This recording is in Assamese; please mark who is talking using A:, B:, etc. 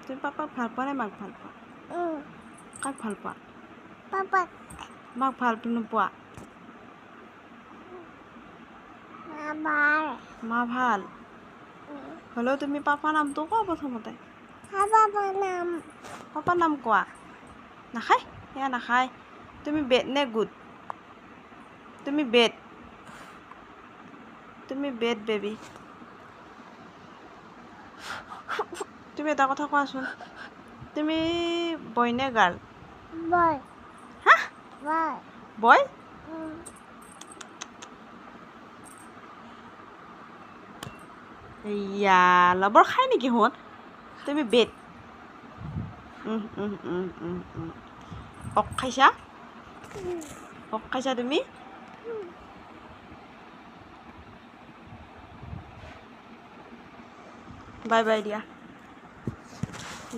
A: তুমি পাপাক ভাল পোৱা নে মাক ভাল পোৱা? কাক ভাল পোৱা?
B: পাপাক।
A: মাক ভাল নোপোৱা? মা ভাল হ'লেও তুমি পাপা নামটো কোৱা প্ৰথমতে। পাপাৰ নাম কোৱা। নাখায় সেয়া নাখায়। তুমি বেড নে গুড? তুমি বেড বেবী। তুমি এটা কথা কোৱাচোন, তুমি বয় নে গাৰ্ল? হা বয়? এয়া লবৰ খাই নেকি সিহঁত? তুমি বেড খাইছা? খাইছা তুমি? বাই বাই দিয়া।